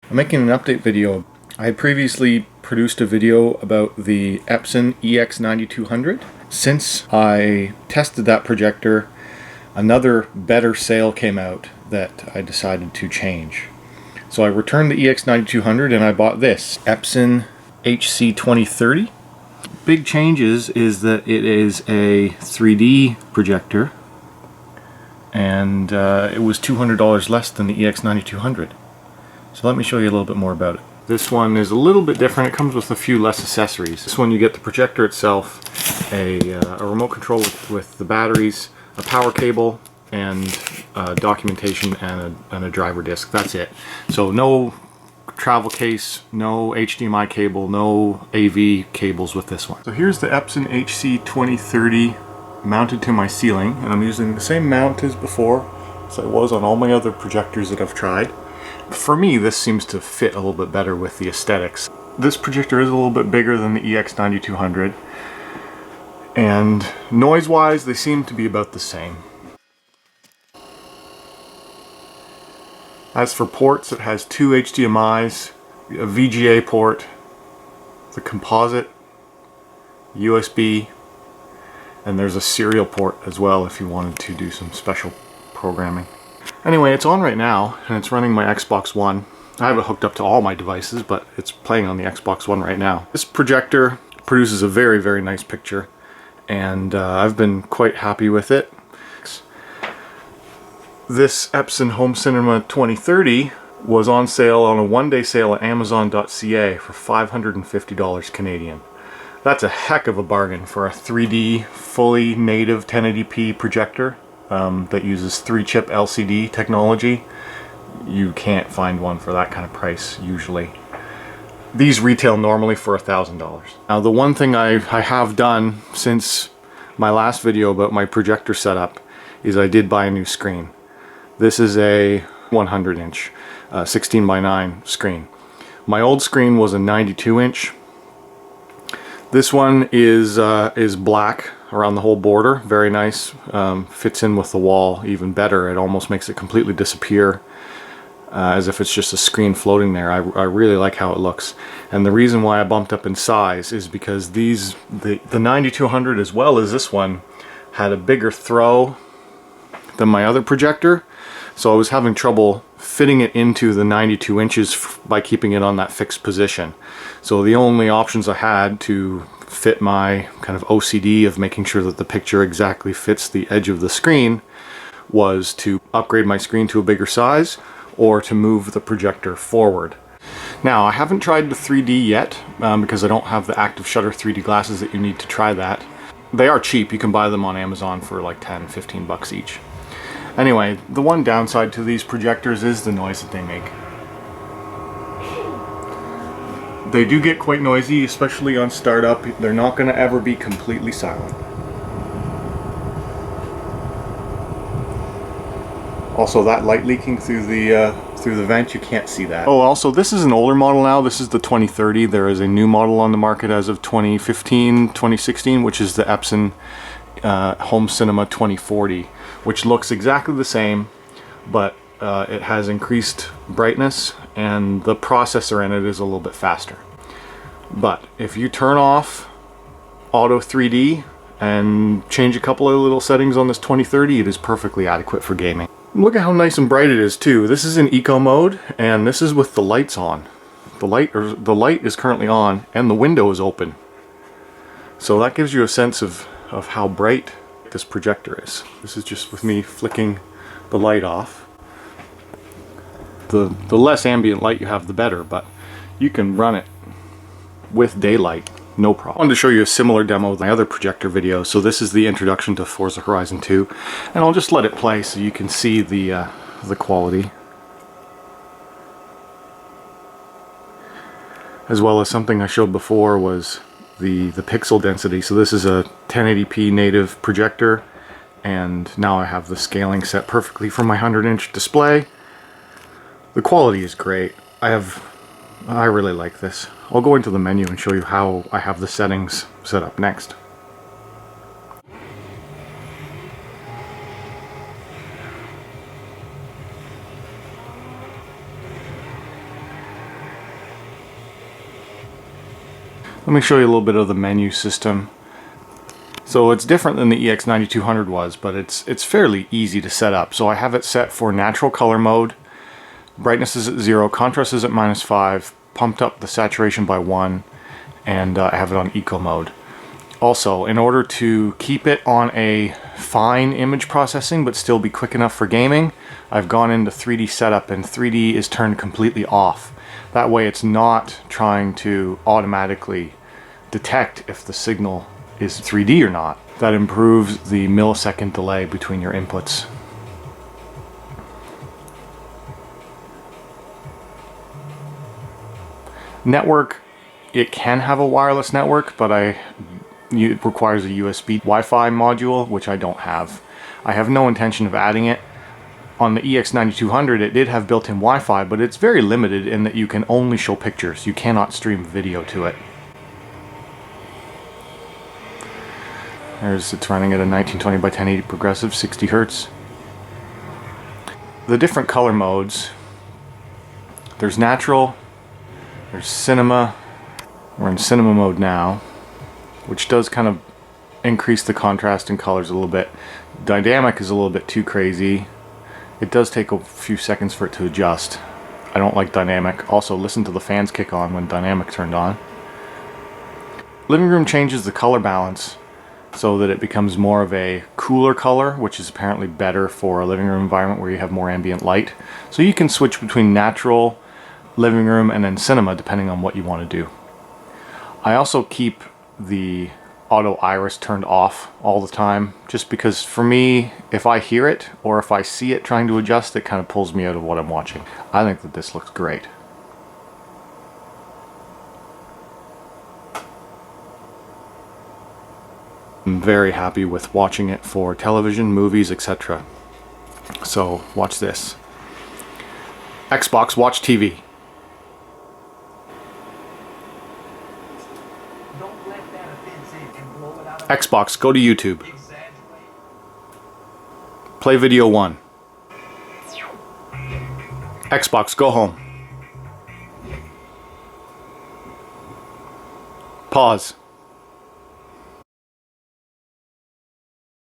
I'm making an update video. I had previously produced a video about the Epson EX9200. Since I tested that projector, another better sale came out that I decided to change. So I returned the EX9200 and I bought this Epson HC2030. Big changes is that it is a 3D projector, and it was $200 less than the EX9200. So let me show you a little bit more about it. This one is a little bit different. It comes with a few less accessories. This one you get the projector itself, a remote control with the batteries, a power cable, and documentation and a driver disc. That's it. So no travel case, no HDMI cable, no AV cables with this one. So here's the Epson HC2030 mounted to my ceiling, and I'm using the same mount as before as I was on all my other projectors that I've tried. For me, this seems to fit a little bit better with the aesthetics. This projector is a little bit bigger than the EX9200, and noise-wise, they seem to be about the same. As for ports, it has two HDMIs, a VGA port, the composite, USB, and there's a serial port as well if you wanted to do some special programming. Anyway, it's on right now, and it's running my Xbox One. I have it hooked up to all my devices, but it's playing on the Xbox One right now. This projector produces a very, very nice picture, and I've been quite happy with it. This Epson Home Cinema 2030 was on sale on a one-day sale at Amazon.ca for $550 Canadian. That's a heck of a bargain for a 3D, fully native 1080p projector that uses 3-chip LCD technology. You can't find one for that kind of price usually. These retail normally for $1,000. Now the one thing I have done since my last video about my projector setup is I did buy a new screen. This is a 100-inch 16:9 screen. My old screen was a 92-inch. This one is black around the whole border, very nice. Fits in with the wall even better. It almost makes it completely disappear, as if it's just a screen floating there. I really like how it looks. And the reason why I bumped up in size is because the 9200 as well as this one had a bigger throw than my other projector. So I was having trouble fitting it into the 92 inches by keeping it on that fixed position. So the only options I had to fit my kind of OCD of making sure that the picture exactly fits the edge of the screen was to upgrade my screen to a bigger size or to move the projector forward. Now I haven't tried the 3D yet because I don't have the active shutter 3D glasses that you need to try that. They are cheap. You can buy them on Amazon for like 10-15 bucks each. Anyway, the one downside to these projectors is the noise that they make. They do get quite noisy, especially on startup. They're not going to ever be completely silent. Also, that light leaking through the vent, you can't see that. Oh, also, this is an older model now. This is the 2030. There is a new model on the market as of 2015, 2016, which is the Epson Home Cinema 2040, which looks exactly the same, but it has increased brightness and the processor in it is a little bit faster. But if you turn off Auto 3D and change a couple of little settings on this 2030, it is perfectly adequate for gaming. Look at how nice and bright it is too. This is in eco mode, and this is with the lights on. The light is currently on and the window is open. So that gives you a sense of how bright this projector is. This is just with me flicking the light off. The less ambient light you have, the better, but you can run it with daylight, no problem. I wanted to show you a similar demo of my other projector video. So this is the introduction to Forza Horizon 2, and I'll just let it play so you can see the quality, as well as something I showed before was the pixel density. So this is a 1080p native projector, and now I have the scaling set perfectly for my 100-inch display. The quality is great. I really like this. I'll go into the menu and show you how I have the settings set up next. Let me show you a little bit of the menu system. So it's different than the EX9200 was, but it's fairly easy to set up. So I have it set for natural color mode. Brightness is at 0, contrast is at -5, pumped up the saturation by 1, and I have it on eco mode. Also, in order to keep it on a fine image processing but still be quick enough for gaming, I've gone into 3D setup, and 3D is turned completely off. That way it's not trying to automatically detect if the signal is 3D or not. That improves the millisecond delay between your inputs. Network, it can have a wireless network, but it requires a USB Wi-Fi module, which I don't have. I have no intention of adding it. On the EX9200 it did have built-in Wi-Fi, but it's very limited in that you can only show pictures. You cannot stream video to it. It's running at a 1920 by 1080 progressive, 60 Hz. The different color modes. There's natural, there's cinema. We're in cinema mode now, which does kind of increase the contrast and colors a little bit. Dynamic is a little bit too crazy. It does take a few seconds for it to adjust. I don't like dynamic. Also, listen to the fans kick on when dynamic turned on. Living room changes the color balance so that it becomes more of a cooler color, which is apparently better for a living room environment where you have more ambient light. So you can switch between natural, living room, and then cinema depending on what you want to do. I also keep the auto iris turned off all the time, just because for me, if I hear it or if I see it trying to adjust, it kind of pulls me out of what I'm watching. I think that this looks great. I'm very happy with watching it for television, movies, etc. So watch this. Xbox Watch TV. Xbox, go to YouTube. Play video 1. Xbox, go home. Pause.